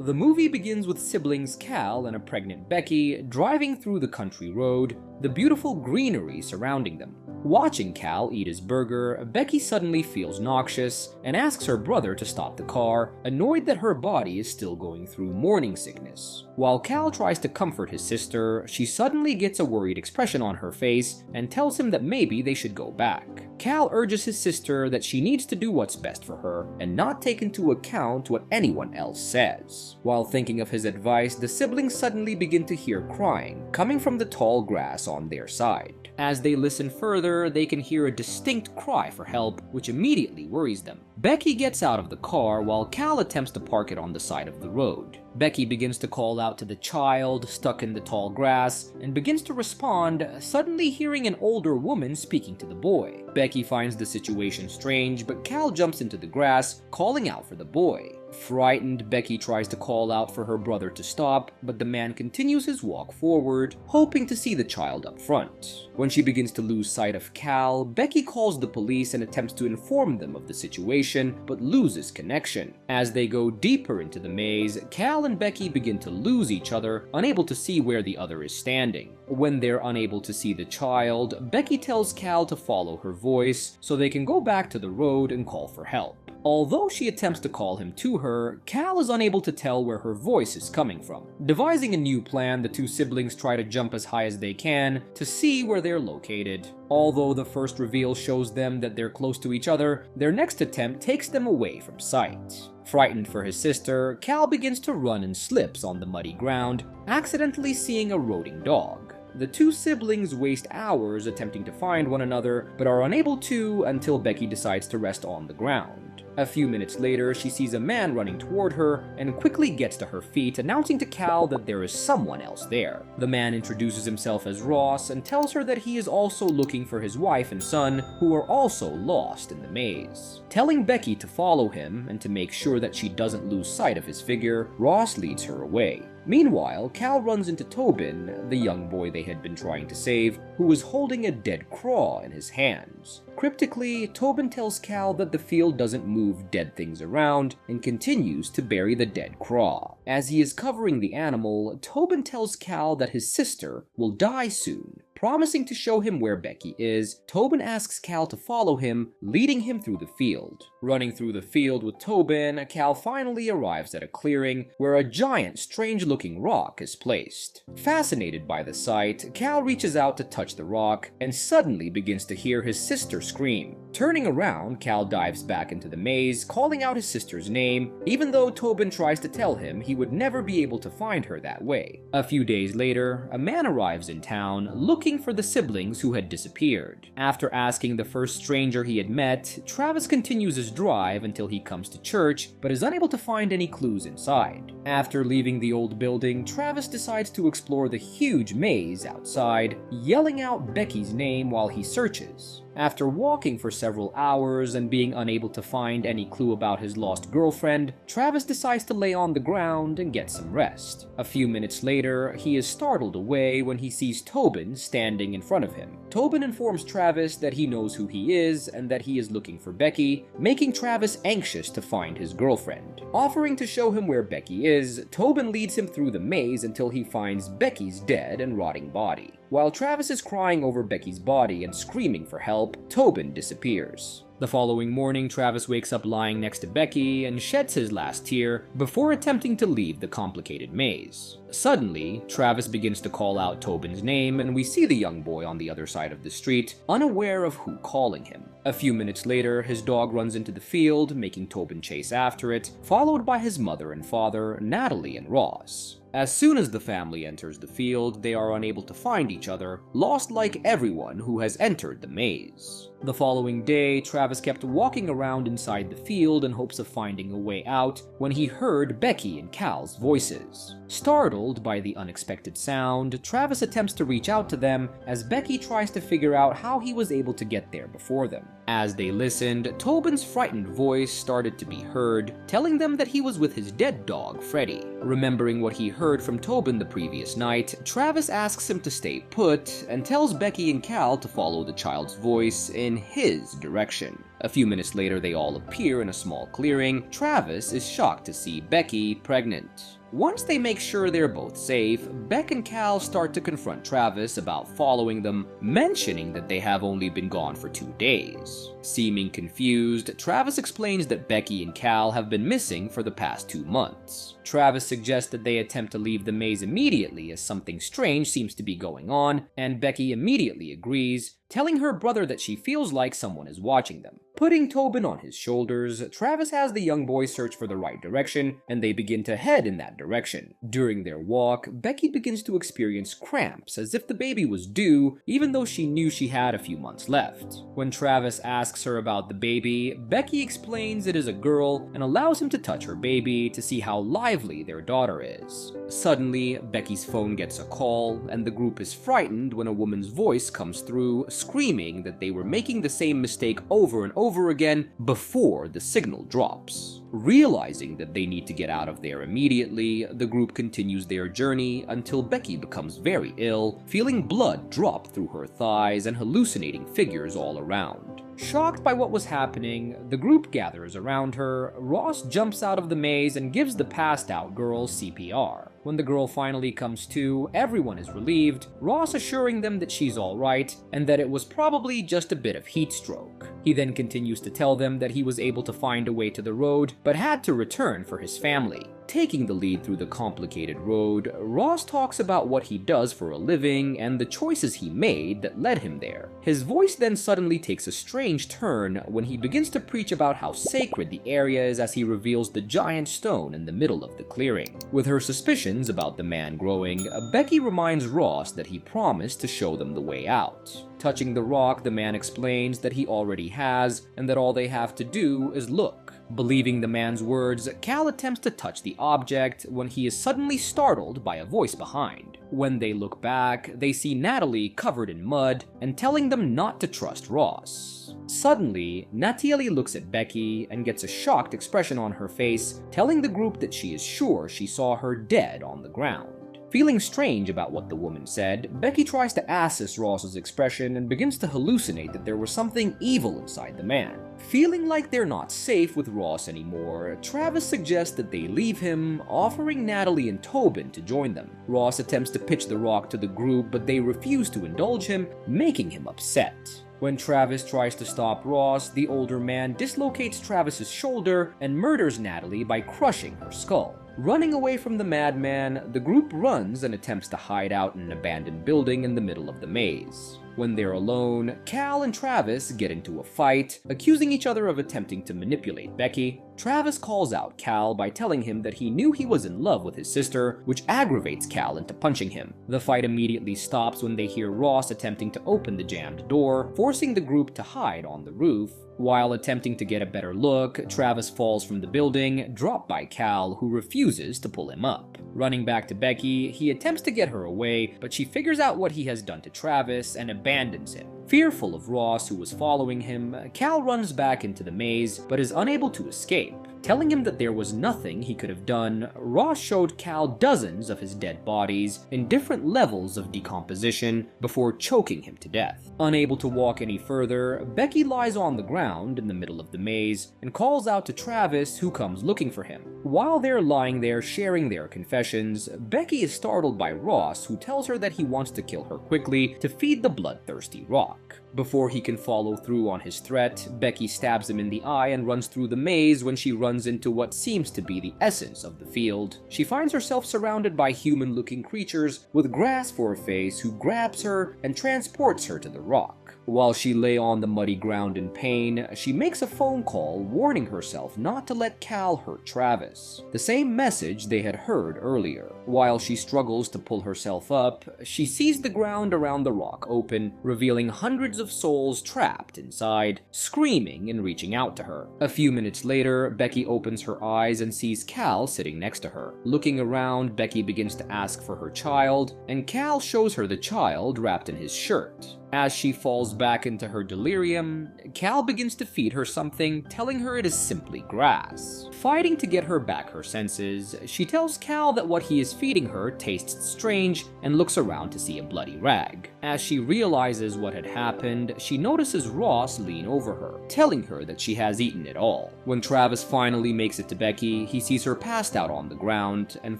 The movie begins with siblings Cal and a pregnant Becky driving through the country road, the beautiful greenery surrounding them. Watching Cal eat his burger, Becky suddenly feels noxious and asks her brother to stop the car, annoyed that her body is still going through morning sickness. While Cal tries to comfort his sister, she suddenly gets a worried expression on her face and tells him that maybe they should go back. Cal urges his sister that she needs to do what's best for her and not take into account what anyone else says. While thinking of his advice, the siblings suddenly begin to hear crying coming from the tall grass on their side. As they listen further, they can hear a distinct cry for help, which immediately worries them. Becky gets out of the car while Cal attempts to park it on the side of the road. Becky begins to call out to the child stuck in the tall grass and begins to respond, suddenly hearing an older woman speaking to the boy. Becky finds the situation strange, but Cal jumps into the grass, calling out for the boy. Frightened, Becky tries to call out for her brother to stop, but the man continues his walk forward, hoping to see the child up front. When she begins to lose sight of Cal, Becky calls the police and attempts to inform them of the situation, but loses connection. As they go deeper into the maze, Cal and Becky begin to lose each other, unable to see where the other is standing. When they're unable to see the child, Becky tells Cal to follow her voice so they can go back to the road and call for help. Although she attempts to call him to her, Cal is unable to tell where her voice is coming from. Devising a new plan, the two siblings try to jump as high as they can to see where they're located. Although the first reveal shows them that they're close to each other, their next attempt takes them away from sight. Frightened for his sister, Cal begins to run and slips on the muddy ground, accidentally seeing a rotting dog. The two siblings waste hours attempting to find one another, but are unable to until Becky decides to rest on the ground. A few minutes later, she sees a man running toward her and quickly gets to her feet, announcing to Cal that there is someone else there. The man introduces himself as Ross and tells her that he is also looking for his wife and son, who are also lost in the maze. Telling Becky to follow him and to make sure that she doesn't lose sight of his figure, Ross leads her away. Meanwhile, Cal runs into Tobin, the young boy they had been trying to save, who was holding a dead craw in his hands. Cryptically, Tobin tells Cal that the field doesn't move dead things around and continues to bury the dead craw. As he is covering the animal, Tobin tells Cal that his sister will die soon. Promising to show him where Becky is, Tobin asks Cal to follow him, leading him through the field. Running through the field with Tobin, Cal finally arrives at a clearing where a giant, strange-looking rock is placed. Fascinated by the sight, Cal reaches out to touch the rock and suddenly begins to hear his sister scream. Turning around, Cal dives back into the maze, calling out his sister's name, even though Tobin tries to tell him he would never be able to find her that way. A few days later, a man arrives in town looking for the siblings who had disappeared. After asking the first stranger he had met, Travis continues his drive until he comes to church, but is unable to find any clues inside. After leaving the old building, Travis decides to explore the huge maze outside, yelling out Becky's name while he searches. After walking for several hours and being unable to find any clue about his lost girlfriend, Travis decides to lay on the ground and get some rest. A few minutes later, he is startled away when he sees Tobin standing in front of him. Tobin informs Travis that he knows who he is and that he is looking for Becky, making Travis anxious to find his girlfriend. Offering to show him where Becky is, Tobin leads him through the maze until he finds Becky's dead and rotting body. While Travis is crying over Becky's body and screaming for help, Tobin disappears. The following morning, Travis wakes up lying next to Becky and sheds his last tear before attempting to leave the complicated maze. Suddenly, Travis begins to call out Tobin's name, and we see the young boy on the other side of the street, unaware of who calling him. A few minutes later, his dog runs into the field, making Tobin chase after it, followed by his mother and father, Natalie and Ross. As soon as the family enters the field, they are unable to find each other, lost like everyone who has entered the maze. The following day, Travis kept walking around inside the field in hopes of finding a way out when he heard Becky and Cal's voices. Startled by the unexpected sound, Travis attempts to reach out to them as Becky tries to figure out how he was able to get there before them. As they listened, Tobin's frightened voice started to be heard, telling them that he was with his dead dog, Freddy. Remembering what he heard from Tobin the previous night, Travis asks him to stay put and tells Becky and Cal to follow the child's voice in his direction. A few minutes later, they all appear in a small clearing. Travis is shocked to see Becky pregnant. Once they make sure they're both safe, Beck and Cal start to confront Travis about following them, mentioning that they have only been gone for 2 days. Seeming confused, Travis explains that Becky and Cal have been missing for the past 2 months. Travis suggests that they attempt to leave the maze immediately as something strange seems to be going on, and Becky immediately agrees, telling her brother that she feels like someone is watching them. Putting Tobin on his shoulders, Travis has the young boy search for the right direction, and they begin to head in that direction. During their walk, Becky begins to experience cramps as if the baby was due, even though she knew she had a few months left. When Travis asks her about the baby, Becky explains it is a girl and allows him to touch her baby to see how lively their daughter is. Suddenly, Becky's phone gets a call, and the group is frightened when a woman's voice comes through, screaming that they were making the same mistake over and over again before the signal drops. Realizing that they need to get out of there immediately, the group continues their journey until Becky becomes very ill, feeling blood drop through her thighs and hallucinating figures all around. Shocked by what was happening, the group gathers around her. Ross jumps out of the maze and gives the passed out girl CPR. When the girl finally comes to, everyone is relieved, Ross assuring them that she's alright and that it was probably just a bit of heat stroke. He then continues to tell them that he was able to find a way to the road, but had to return for his family. Taking the lead through the complicated road, Ross talks about what he does for a living and the choices he made that led him there. His voice then suddenly takes a strange turn when he begins to preach about how sacred the area is as he reveals the giant stone in the middle of the clearing. With her suspicions about the man growing, Becky reminds Ross that he promised to show them the way out. Touching the rock, the man explains that he already has, and that all they have to do is look. Believing the man's words, Cal attempts to touch the object when he is suddenly startled by a voice behind. When they look back, they see Natalie covered in mud and telling them not to trust Ross. Suddenly, Natalie looks at Becky and gets a shocked expression on her face, telling the group that she is sure she saw her dead on the ground. Feeling strange about what the woman said, Becky tries to assess Ross's expression and begins to hallucinate that there was something evil inside the man. Feeling like they're not safe with Ross anymore, Travis suggests that they leave him, offering Natalie and Tobin to join them. Ross attempts to pitch the rock to the group, but they refuse to indulge him, making him upset. When Travis tries to stop Ross, the older man dislocates Travis's shoulder and murders Natalie by crushing her skull. Running away from the madman, the group runs and attempts to hide out in an abandoned building in the middle of the maze. When they're alone, Cal and Travis get into a fight, accusing each other of attempting to manipulate Becky. Travis calls out Cal by telling him that he knew he was in love with his sister, which aggravates Cal into punching him. The fight immediately stops when they hear Ross attempting to open the jammed door, forcing the group to hide on the roof. While attempting to get a better look, Travis falls from the building, dropped by Cal, who refuses to pull him up. Running back to Becky, he attempts to get her away, but she figures out what he has done to Travis and abandons him. Fearful of Ross, who was following him, Cal runs back into the maze, but is unable to escape. Telling him that there was nothing he could have done, Ross showed Cal dozens of his dead bodies in different levels of decomposition before choking him to death. Unable to walk any further, Becky lies on the ground in the middle of the maze and calls out to Travis, who comes looking for him. While they're lying there sharing their confessions, Becky is startled by Ross, who tells her that he wants to kill her quickly to feed the bloodthirsty rock. Before he can follow through on his threat, Becky stabs him in the eye and runs through the maze when she runs into what seems to be the essence of the field. She finds herself surrounded by human-looking creatures with grass for a face who grabs her and transports her to the rock. While she lay on the muddy ground in pain, she makes a phone call warning herself not to let Cal hurt Travis, the same message they had heard earlier. While she struggles to pull herself up, she sees the ground around the rock open, revealing hundreds of souls trapped inside, screaming and reaching out to her. A few minutes later, Becky opens her eyes and sees Cal sitting next to her. Looking around, Becky begins to ask for her child, and Cal shows her the child wrapped in his shirt. As she falls back into her delirium, Cal begins to feed her something, telling her it is simply grass. Fighting to get her back her senses, she tells Cal that what he is feeding her tastes strange and looks around to see a bloody rag. As she realizes what had happened, she notices Ross lean over her, telling her that she has eaten it all. When Travis finally makes it to Becky, he sees her passed out on the ground and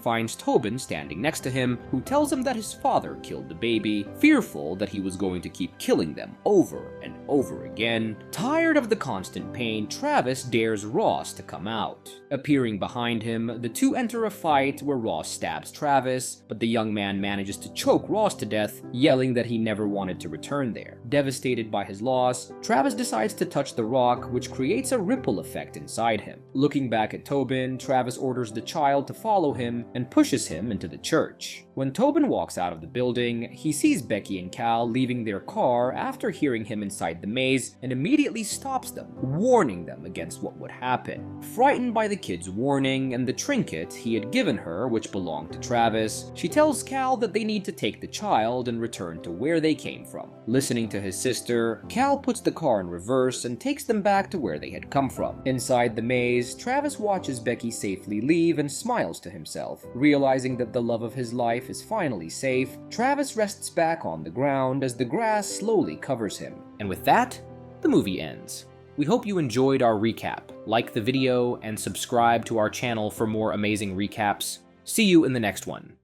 finds Tobin standing next to him, who tells him that his father killed the baby, fearful that he was going to keep killing them over and over again. Tired of the constant pain, Travis dares Ross to come out. Appearing behind him, the two enter a fight where Ross stabs Travis, but the young man manages to choke Ross to death, yelling that he never wanted to return there. Devastated by his loss, Travis decides to touch the rock, which creates a ripple effect inside him. Looking back at Tobin, Travis orders the child to follow him and pushes him into the church. When Tobin walks out of the building, he sees Becky and Cal leaving their car after hearing him inside the maze and immediately stops them, warning them against what would happen. Frightened by the kid's warning and the trinket he had given her, which belonged to Travis, she tells Cal that they need to take the child and return to where they came from. Listening to his sister, Cal puts the car in reverse and takes them back to where they had come from. Inside the maze, Travis watches Becky safely leave and smiles to himself. Realizing that the love of his life is finally safe, Travis rests back on the ground as the grass slowly covers him. And with that, the movie ends. We hope you enjoyed our recap. Like the video and subscribe to our channel for more amazing recaps. See you in the next one.